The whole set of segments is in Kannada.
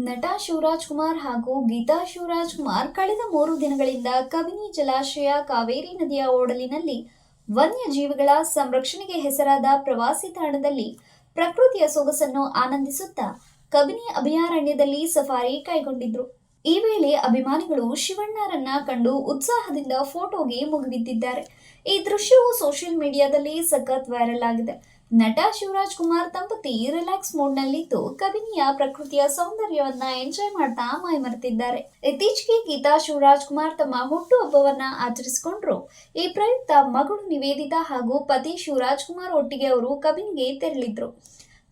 ನಟ ಶಿವರಾಜ್ ಕುಮಾರ್ ಹಾಗೂ ಗೀತಾ ಶಿವರಾಜ್ ಕುಮಾರ್ ಕಳೆದ 3 ದಿನಗಳಿಂದ ಕಬಿನಿ ಜಲಾಶಯ ಕಾವೇರಿ ನದಿಯ ಓಡಲಿನಲ್ಲಿ ವನ್ಯಜೀವಿಗಳ ಸಂರಕ್ಷಣೆಗೆ ಹೆಸರಾದ ಪ್ರವಾಸಿ ತಾಣದಲ್ಲಿ ಪ್ರಕೃತಿಯ ಸೊಗಸನ್ನು ಆನಂದಿಸುತ್ತಾ ಕಬಿನಿ ಅಭಯಾರಣ್ಯದಲ್ಲಿ ಸಫಾರಿ ಕೈಗೊಂಡಿದ್ರು. ಈ ವೇಳೆ ಅಭಿಮಾನಿಗಳು ಶಿವಣ್ಣರನ್ನ ಕಂಡು ಉತ್ಸಾಹದಿಂದ ಫೋಟೋಗೆ ಮುಗಿಬಿದ್ದಿದ್ದಾರೆ. ಈ ದೃಶ್ಯವು ಸೋಷಿಯಲ್ ಮೀಡಿಯಾದಲ್ಲಿ ಸಖತ್ ವೈರಲ್ ಆಗಿದೆ. ನಟ ಶಿವರಾಜ್ ಕುಮಾರ್ ದಂಪತಿ ರಿಲ್ಯಾಕ್ಸ್ ಮೂಡ್ ನಲ್ಲಿದ್ದು ಕಬಿನಿಯ ಪ್ರಕೃತಿಯ ಸೌಂದರ್ಯವನ್ನ ಎಂಜಾಯ್ ಮಾಡ್ತಾ ಮೈಮರೆತಿದ್ದಾರೆ. ಇತ್ತೀಚೆಗೆ ಗೀತಾ ಶಿವರಾಜ್ ಕುಮಾರ್ ತಮ್ಮ ಹುಟ್ಟುಹಬ್ಬವನ್ನ ಆಚರಿಸಿಕೊಂಡ್ರು. ಈ ಪ್ರಯುಕ್ತ ಮಗಳು ನಿವೇದಿತಾ ಹಾಗೂ ಪತಿ ಶಿವರಾಜ್ ಕುಮಾರ್ ಒಟ್ಟಿಗೆ ಅವರು ಕಬಿನಿಗೆ ತೆರಳಿದ್ರು.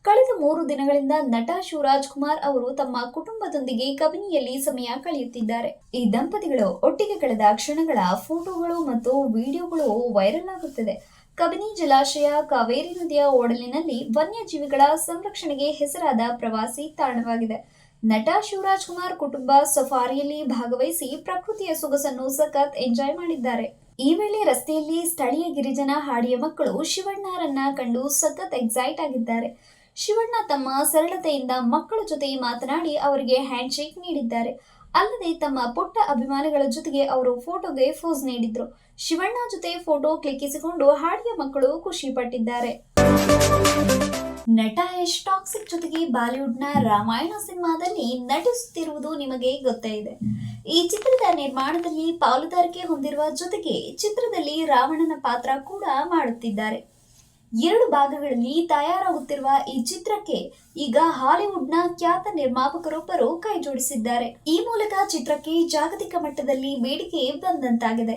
ಕಳೆದ 3 ದಿನಗಳಿಂದ ನಟ ಶಿವರಾಜ್ ಕುಮಾರ್ ಅವರು ತಮ್ಮ ಕುಟುಂಬದೊಂದಿಗೆ ಕಬಿನಿಯಲ್ಲಿ ಸಮಯ ಕಳೆಯುತ್ತಿದ್ದಾರೆ. ಈ ದಂಪತಿಗಳು ಒಟ್ಟಿಗೆ ಕಳೆದ ಕ್ಷಣಗಳ ಫೋಟೋಗಳು ಮತ್ತು ವಿಡಿಯೋಗಳು ವೈರಲ್ ಆಗುತ್ತಿದೆ. ಕಬಿನಿ ಜಲಾಶಯ ಕಾವೇರಿ ನದಿಯ ಓಡಲಿನಲ್ಲಿ ವನ್ಯಜೀವಿಗಳ ಸಂರಕ್ಷಣೆಗೆ ಹೆಸರಾದ ಪ್ರವಾಸಿ ತಾಣವಾಗಿದೆ. ನಟ ಶಿವರಾಜ್ ಕುಮಾರ್ ಕುಟುಂಬ ಸಫಾರಿಯಲ್ಲಿ ಭಾಗವಹಿಸಿ ಪ್ರಕೃತಿಯ ಸೊಗಸನ್ನು ಸಖತ್ ಎಂಜಾಯ್ ಮಾಡಿದ್ದಾರೆ. ಈ ವೇಳೆ ರಸ್ತೆಯಲ್ಲಿ ಸ್ಥಳೀಯ ಗಿರಿಜನ ಹಾಡಿಯ ಮಕ್ಕಳು ಶಿವಣ್ಣರನ್ನ ಕಂಡು ಸಖತ್ ಎಕ್ಸೈಟ್ ಆಗಿದ್ದಾರೆ. ಶಿವಣ್ಣ ತಮ್ಮ ಸರಳತೆಯಿಂದ ಮಕ್ಕಳ ಜೊತೆ ಮಾತನಾಡಿ ಅವರಿಗೆ ಹ್ಯಾಂಡ್ ಶೇಕ್ ನೀಡಿದ್ದಾರೆ. ಅಲ್ಲದೆ ತಮ್ಮ ಪುಟ್ಟ ಅಭಿಮಾನಿಗಳ ಜೊತೆಗೆ ಅವರು ಫೋಟೋಗೆ ಫೋಸ್ ನೀಡಿದ್ರು. ಶಿವಣ್ಣ ಜೊತೆ ಫೋಟೋ ಕ್ಲಿಕ್ಕಿಸಿಕೊಂಡು ಹಾಡಿಯ ಮಕ್ಕಳು ಖುಷಿ ಪಟ್ಟಿದ್ದಾರೆ. ನಟ ಯಶ್ ಟಾಕ್ಸಿಕ್ ಜೊತೆಗೆ ಬಾಲಿವುಡ್ನ ರಾಮಾಯಣ ಸಿನಿಮಾದಲ್ಲಿ ನಟಿಸುತ್ತಿರುವುದು ನಿಮಗೆ ಗೊತ್ತೇ ಇದೆ. ಈ ಚಿತ್ರದ ನಿರ್ಮಾಣದಲ್ಲಿ ಪಾಲುದಾರಿಕೆ ಹೊಂದಿರುವ ಜೊತೆಗೆ ಚಿತ್ರದಲ್ಲಿ ರಾವಣನ ಪಾತ್ರ ಕೂಡ ಮಾಡುತ್ತಿದ್ದಾರೆ. 2 ಭಾಗಗಳಲ್ಲಿ ತಯಾರಾಗುತ್ತಿರುವ ಈ ಚಿತ್ರಕ್ಕೆ ಈಗ ಹಾಲಿವುಡ್ನ ಖ್ಯಾತ ನಿರ್ಮಾಪಕರೊಬ್ಬರು ಕೈ ಜೋಡಿಸಿದ್ದಾರೆ. ಈ ಮೂಲಕ ಚಿತ್ರಕ್ಕೆ ಜಾಗತಿಕ ಮಟ್ಟದಲ್ಲಿ ಬೇಡಿಕೆ ಬಂದಂತಾಗಿದೆ.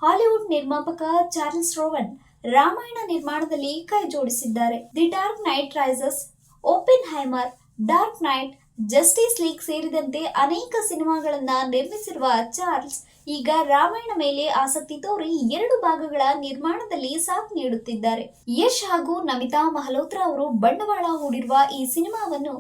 ಹಾಲಿವುಡ್ ನಿರ್ಮಾಪಕ ಚಾರ್ಲ್ಸ್ ರೋವನ್ ರಾಮಾಯಣ ನಿರ್ಮಾಣದಲ್ಲಿ ಕೈ ಜೋಡಿಸಿದ್ದಾರೆ. The dark knight rises, Oppenheimer, dark knight, justice league ಸೇರಿದಂತೆ ಅನೇಕ ಸಿನಿಮಾಗಳನ್ನ ನಿರ್ಮಿಸಿರುವ ಚಾರ್ಲ್ಸ್ ಈಗ ರಾಮಾಯಣ ಮೇಲೆ ಆಸಕ್ತಿ ತೋರಿ 2 ಭಾಗಗಳ ನಿರ್ಮಾಣದಲ್ಲಿ ಸಾಥ್ ನೀಡುತ್ತಿದ್ದಾರೆ. ಯಶ್ ಹಾಗೂ ನಮಿತಾ ಮಲ್ಹೋತ್ರಾ ಅವರು ಬಂಡವಾಳ ಹೂಡಿರುವ ಈ ಸಿನಿಮಾವನ್ನು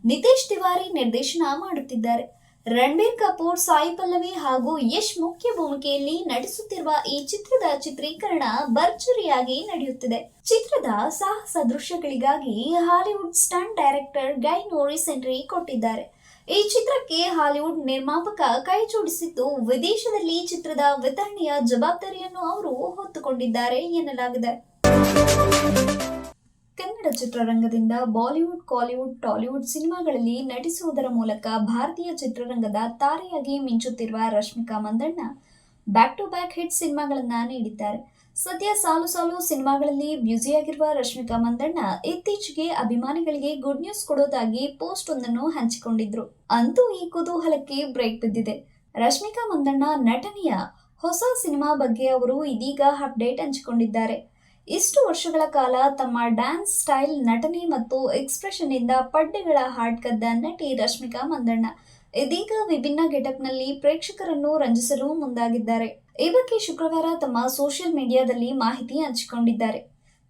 ನಿತೇಶ್ ತಿವಾರಿ ನಿರ್ದೇಶನ ಮಾಡುತ್ತಿದ್ದಾರೆ. ರಣಬೀರ್ ಕಪೂರ್, ಸಾಯಿ ಪಲ್ಲವಿ ಹಾಗೂ ಯಶ್ ಮುಖ್ಯ ಭೂಮಿಕೆಯಲ್ಲಿ ನಟಿಸುತ್ತಿರುವ ಈ ಚಿತ್ರದ ಚಿತ್ರೀಕರಣ ಭರ್ಜರಿಯಾಗಿ ನಡೆಯುತ್ತಿದೆ. ಚಿತ್ರದ ಸಾಹಸ ದೃಶ್ಯಗಳಿಗಾಗಿ ಹಾಲಿವುಡ್ ಸ್ಟಂಟ್ ಡೈರೆಕ್ಟರ್ ಗೈ ನೋರಿಸ್ ಎಂಟ್ರಿ ಕೊಟ್ಟಿದ್ದಾರೆ. ಈ ಚಿತ್ರಕ್ಕೆ ಹಾಲಿವುಡ್ ನಿರ್ಮಾಪಕ ಕೈ ಜೋಡಿಸಿದ್ದು ವಿದೇಶದಲ್ಲಿ ಚಿತ್ರದ ವಿತರಣೆಯ ಜವಾಬ್ದಾರಿಯನ್ನು ಅವರು ಹೊತ್ತುಕೊಂಡಿದ್ದಾರೆ ಎನ್ನಲಾಗಿದೆ. ಕನ್ನಡ ಚಿತ್ರರಂಗದಿಂದ ಬಾಲಿವುಡ್, ಕಾಲಿವುಡ್, ಟಾಲಿವುಡ್ ಸಿನಿಮಾಗಳಲ್ಲಿ ನಟಿಸುವುದರ ಮೂಲಕ ಭಾರತೀಯ ಚಿತ್ರರಂಗದ ತಾರೆಯಾಗಿ ಮಿಂಚುತ್ತಿರುವ Rashmika Mandanna back to back hit ಸಿನಿಮಾಗಳನ್ನ ನೀಡಿದ್ದಾರೆ. ಸದ್ಯ ಸಾಲು ಸಿನಿಮಾಗಳಲ್ಲಿ ಬ್ಯುಸಿಯಾಗಿರುವ ರಶ್ಮಿಕಾ ಮಂದಣ್ಣ ಇತ್ತೀಚೆಗೆ ಅಭಿಮಾನಿಗಳಿಗೆ ಗುಡ್ ನ್ಯೂಸ್ ಕೊಡೋದಾಗಿ ಪೋಸ್ಟ್ ಒಂದನ್ನು ಹಂಚಿಕೊಂಡಿದ್ರು. ಅಂತೂ ಈ ಕುತೂಹಲಕ್ಕೆ ಬ್ರೇಕ್ ಬಿದ್ದಿದೆ. ರಶ್ಮಿಕಾ ಮಂದಣ್ಣ ನಟನೆಯ ಹೊಸ ಸಿನಿಮಾ ಬಗ್ಗೆ ಅವರು ಇದೀಗ ಅಪ್ಡೇಟ್ ಹಂಚಿಕೊಂಡಿದ್ದಾರೆ. ಇಷ್ಟು ವರ್ಷಗಳ ಕಾಲ ತಮ್ಮ ಡ್ಯಾನ್ಸ್ ಸ್ಟೈಲ್, ನಟನೆ ಮತ್ತು ಎಕ್ಸ್ಪ್ರೆಷನ್ ಇಂದ ಪಡ್ಡೆಗಳ ಹಾಡ್ ಕದ್ದ ನಟಿ ರಶ್ಮಿಕಾ ಮಂದಣ್ಣ ಇದೀಗ ವಿಭಿನ್ನ ಗೆಟಪ್ನಲ್ಲಿ ಪ್ರೇಕ್ಷಕರನ್ನು ರಂಜಿಸಲು ಮುಂದಾಗಿದ್ದಾರೆ. ಈ ಬಗ್ಗೆ ಶುಕ್ರವಾರ ತಮ್ಮ ಸೋಷಿಯಲ್ ಮೀಡಿಯಾದಲ್ಲಿ ಮಾಹಿತಿ ಹಂಚಿಕೊಂಡಿದ್ದಾರೆ.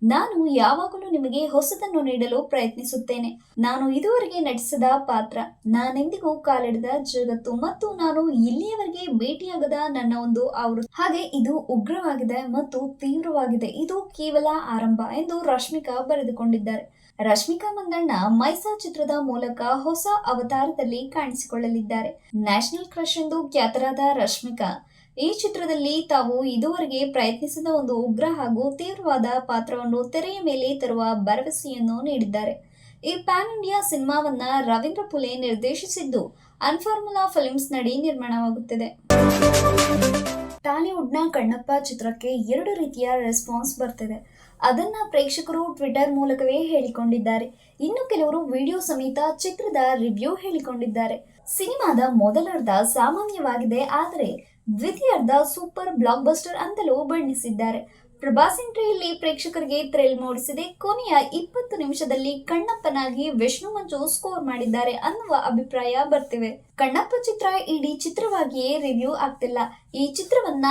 ನಾನು ಯಾವಾಗಲೂ ನಿಮಗೆ ಹೊಸದನ್ನು ನೀಡಲು ಪ್ರಯತ್ನಿಸುತ್ತೇನೆ. ನಾನು ಇದುವರೆಗೆ ನಟಿಸಿದ ಪಾತ್ರ, ನಾನೆಂದಿಗೂ ಕಾಲಿಡದ ಜಗತ್ತು ಮತ್ತು ನಾನು ಇಲ್ಲಿಯವರೆಗೆ ಭೇಟಿಯಾಗದ ನನ್ನ ಒಂದು ಆವೃತ್ತಿ. ಹಾಗೆ ಇದು ಉಗ್ರವಾಗಿದೆ ಮತ್ತು ತೀವ್ರವಾಗಿದೆ. ಇದು ಕೇವಲ ಆರಂಭ ಎಂದು ರಶ್ಮಿಕಾ ಬರೆದುಕೊಂಡಿದ್ದಾರೆ. ರಶ್ಮಿಕಾ ಮಂದಣ್ಣ ಮೈಸಾ ಚಿತ್ರದ ಮೂಲಕ ಹೊಸ ಅವತಾರದಲ್ಲಿ ಕಾಣಿಸಿಕೊಳ್ಳಲಿದ್ದಾರೆ. ನ್ಯಾಷನಲ್ ಕ್ರಶ್ ಎಂದು ಖ್ಯಾತರಾದ ರಶ್ಮಿಕಾ ಈ ಚಿತ್ರದಲ್ಲಿ ತಾವು ಇದುವರೆಗೆ ಪ್ರಯತ್ನಿಸಿದ ಒಂದು ಉಗ್ರ ಹಾಗೂ ತೀವ್ರವಾದ ಪಾತ್ರವನ್ನು ತೆರೆಯ ಮೇಲೆ ತರುವ ಭರವಸೆಯನ್ನು ನೀಡಿದ್ದಾರೆ. ಈ ಪ್ಯಾನ್ ಇಂಡಿಯಾ ಸಿನಿಮಾವನ್ನ ರವೀಂದ್ರ ಪುಲೆ ನಿರ್ದೇಶಿಸಿದ್ದು ಅನ್ಫಾರ್ಮುಲಾ ಫಿಲ್ಮ್ಸ್ ನಡಿ ನಿರ್ಮಾಣವಾಗುತ್ತಿದೆ. ಟಾಲಿವುಡ್ನ ಕಣ್ಣಪ್ಪ ಚಿತ್ರಕ್ಕೆ 2 ರೀತಿಯ ರೆಸ್ಪಾನ್ಸ್ ಬರ್ತಿದೆ. ಅದನ್ನ ಪ್ರೇಕ್ಷಕರು ಟ್ವಿಟರ್ ಮೂಲಕವೇ ಹೇಳಿಕೊಂಡಿದ್ದಾರೆ. ಇನ್ನು ಕೆಲವರು ವಿಡಿಯೋ ಸಮೇತ ಚಿತ್ರದ ರಿವ್ಯೂ ಹೇಳಿಕೊಂಡಿದ್ದಾರೆ. ಸಿನಿಮಾದ ಮೊದಲರ್ಧ ಸಾಮಾನ್ಯವಾಗಿದೆ, ಆದರೆ ದ್ವಿತೀಯಾರ್ಧ ಸೂಪರ್ ಬ್ಲಾಕ್ ಬಸ್ಟರ್ ಅಂತಲೂ ಬಣ್ಣಿಸಿದ್ದಾರೆ. ಪ್ರಭಾಸ್ ಎಂಟ್ರಿಯಲ್ಲಿ ಪ್ರೇಕ್ಷಕರಿಗೆ ಥ್ರಿಲ್ ಮೂಡಿಸಿದೆ. ಕೊನೆಯ 20 ನಿಮಿಷದಲ್ಲಿ ಕಣ್ಣಪ್ಪನಾಗಿ ವಿಷ್ಣು ಮಂಜು ಸ್ಕೋರ್ ಮಾಡಿದ್ದಾರೆ ಅನ್ನುವ ಅಭಿಪ್ರಾಯ ಬರ್ತಿವೆ. ಕಣ್ಣಪ್ಪ ಚಿತ್ರ ಇಡೀ ಚಿತ್ರವಾಗಿಯೇ ರಿವ್ಯೂ ಆಗ್ತಿಲ್ಲ. ಈ ಚಿತ್ರವನ್ನ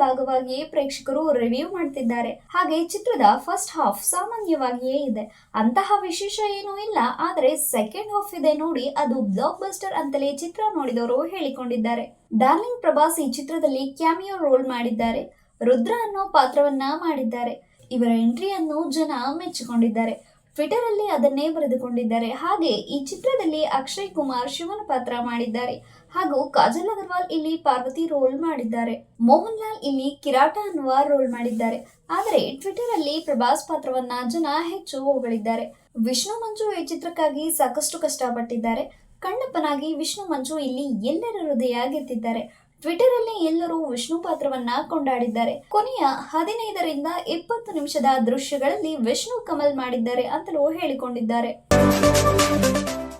ಭಾಗವಾಗಿಯೇ ಪ್ರೇಕ್ಷಕರು ರಿವ್ಯೂ ಮಾಡ್ತಿದ್ದಾರೆ. ಹಾಗೆ ಚಿತ್ರದ ಫಸ್ಟ್ ಹಾಫ್ ಸಾಮಾನ್ಯವಾಗಿಯೇ ಇದೆ, ಅಂತಹ ವಿಶೇಷ ಏನೂ ಇಲ್ಲ. ಆದರೆ ಸೆಕೆಂಡ್ ಹಾಫ್ ಇದೆ ನೋಡಿ, ಅದು ಬ್ಲಾಕ್ ಬಸ್ಟರ್ ಅಂತಲೇ ಚಿತ್ರ ನೋಡಿದವರು ಹೇಳಿಕೊಂಡಿದ್ದಾರೆ. ಡಾರ್ಲಿಂಗ್ ಪ್ರಭಾಸ್ ಈ ಚಿತ್ರದಲ್ಲಿ ಕ್ಯಾಮಿಯೋ ರೋಲ್ ಮಾಡಿದ್ದಾರೆ. ರುದ್ರ ಅನ್ನೋ ಪಾತ್ರವನ್ನ ಮಾಡಿದ್ದಾರೆ. ಇವರ ಎಂಟ್ರಿಯನ್ನು ಜನ ಮೆಚ್ಚಿಕೊಂಡಿದ್ದಾರೆ. ಟ್ವಿಟರ್ ಅಲ್ಲಿ ಅದನ್ನೇ ಬರೆದುಕೊಂಡಿದ್ದಾರೆ. ಹಾಗೆ ಈ ಚಿತ್ರದಲ್ಲಿ ಅಕ್ಷಯ್ ಕುಮಾರ್ ಶಿವನ ಪಾತ್ರ ಮಾಡಿದ್ದಾರೆ ಹಾಗೂ ಕಾಜಲ್ ಅಗರ್ವಾಲ್ ಇಲ್ಲಿ ಪಾರ್ವತಿ ರೋಲ್ ಮಾಡಿದ್ದಾರೆ. ಮೋಹನ್ ಲಾಲ್ ಇಲ್ಲಿ ಕಿರಾಟ ಅನ್ನುವ ರೋಲ್ ಮಾಡಿದ್ದಾರೆ. ಆದರೆ ಟ್ವಿಟರ್ ಅಲ್ಲಿ ಪ್ರಭಾಸ್ ಪಾತ್ರವನ್ನ ಜನ ಹೆಚ್ಚು ಹೊಗಳಿದ್ದಾರೆ. ವಿಷ್ಣು ಮಂಜು ಈ ಚಿತ್ರಕ್ಕಾಗಿ ಸಾಕಷ್ಟು ಕಷ್ಟಪಟ್ಟಿದ್ದಾರೆ. ಕಣ್ಣಪ್ಪನಾಗಿ ವಿಷ್ಣು ಮಂಜು ಇಲ್ಲಿ ಎಲ್ಲರ ಹೃದಯ ಗೆದ್ದಿದ್ದಾರೆ. ಟ್ವಿಟರ್ ಅಲ್ಲಿ ಎಲ್ಲರೂ ವಿಷ್ಣು ಪಾತ್ರವನ್ನ ಕೊಂಡಾಡಿದ್ದಾರೆ. ಕೊನೆಯ 15ರಿಂದ 20 ನಿಮಿಷದ ದೃಶ್ಯಗಳಲ್ಲಿ ವಿಷ್ಣು ಕಮಲ್ ಮಾಡಿದ್ದಾರೆ ಅಂತಲೂ ಹೇಳಿಕೊಂಡಿದ್ದಾರೆ.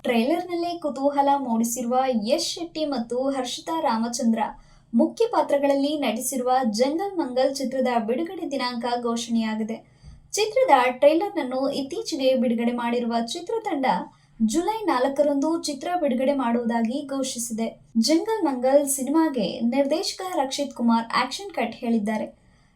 ಟ್ರೈಲರ್ ನಲ್ಲೇ ಕುತೂಹಲ ಮೂಡಿಸಿರುವ ಯಶ್ ಶೆಟ್ಟಿ ಮತ್ತು ಹರ್ಷಿತಾ ರಾಮಚಂದ್ರ ಮುಖ್ಯ ಪಾತ್ರಗಳಲ್ಲಿ ನಟಿಸಿರುವ ಜಂಗಲ್ ಮಂಗಲ್ ಚಿತ್ರದ ಬಿಡುಗಡೆ ದಿನಾಂಕ ಘೋಷಣೆಯಾಗಿದೆ. ಚಿತ್ರದ ಟ್ರೈಲರ್ ನನ್ನು ಇತ್ತೀಚೆಗೆ ಬಿಡುಗಡೆ ಮಾಡಿರುವ ಚಿತ್ರತಂಡ ಜುಲೈ 4ರಂದು ಚಿತ್ರ ಬಿಡುಗಡೆ ಮಾಡುವುದಾಗಿ ಘೋಷಿಸಿದೆ. ಜಂಗಲ್ ಮಂಗಲ್ ಸಿನಿಮಾಗೆ ನಿರ್ದೇಶಕ ರಕ್ಷಿತ್ ಕುಮಾರ್ ಆಕ್ಷನ್ ಕಟ್ ಹೇಳಿದ್ದಾರೆ.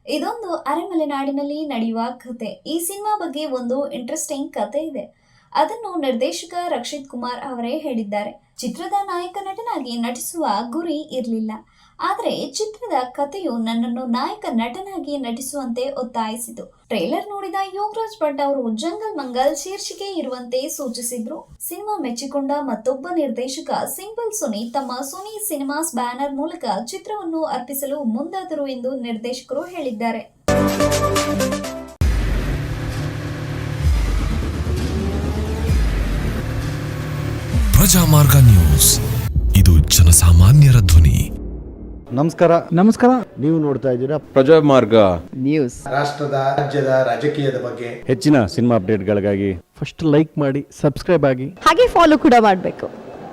ಇದೊಂದು ಅರೆಮಲೆನಾಡಿನಲ್ಲಿ ನಡೆಯುವ ಕತೆ. ಈ ಸಿನಿಮಾ ಬಗ್ಗೆ ಒಂದು ಇಂಟ್ರೆಸ್ಟಿಂಗ್ ಕತೆ ಇದೆ. ಅದನ್ನು ನಿರ್ದೇಶಕ ರಕ್ಷಿತ್ ಕುಮಾರ್ ಅವರೇ ಹೇಳಿದ್ದಾರೆ. ಚಿತ್ರದ ನಾಯಕ ನಟನಾಗಿ ನಟಿಸುವ ಗುರಿ ಇರಲಿಲ್ಲ. ಆದರೆ ಚಿತ್ರದ ಕಥೆಯು ನನ್ನನ್ನು ನಾಯಕ ನಟನಾಗಿ ನಟಿಸುವಂತೆ ಒತ್ತಾಯಿಸಿತು. ಟ್ರೇಲರ್ ನೋಡಿದ ಯೋಗರಾಜ್ ಭಟ್ ಅವರು ಜಂಗಲ್ ಮಂಗಲ್ ಶೀರ್ಷಿಕೆ ಇರುವಂತೆ ಸೂಚಿಸಿದ್ರು. ಸಿನಿಮಾ ಮೆಚ್ಚಿಕೊಂಡ ಮತ್ತೊಬ್ಬ ನಿರ್ದೇಶಕ ಸಿಂಪಲ್ ಸುನಿ ತಮ್ಮ ಸುನಿ ಸಿನಿಮಾಸ್ ಬ್ಯಾನರ್ ಮೂಲಕ ಚಿತ್ರವನ್ನು ಅರ್ಪಿಸಲು ಮುಂದಾದರು ಎಂದು ನಿರ್ದೇಶಕರು ಹೇಳಿದ್ದಾರೆ. ಪ್ರಜಾಮಾರ್ಗ ನ್ಯೂಸ್, ಇದು ಜನಸಾಮಾನ್ಯರ ಧ್ವನಿ. ನಮಸ್ಕಾರ. ನೀವು ನೋಡ್ತಾ ಇದ್ದೀರಾ ಪ್ರಜಾಮಾರ್ಗ ನ್ಯೂಸ್. ರಾಷ್ಟ್ರದ ರಾಜ್ಯದ ರಾಜಕೀಯದ ಬಗ್ಗೆ ಹೆಚ್ಚಿನ ಸಿನಿಮಾ ಅಪ್ಡೇಟ್ಗಳಿಗಾಗಿ ಫಸ್ಟ್ ಲೈಕ್ ಮಾಡಿ, ಸಬ್ಸ್ಕ್ರೈಬ್ ಆಗಿ, ಹಾಗೆ ಫಾಲೋ ಕೂಡ ಮಾಡಬೇಕು.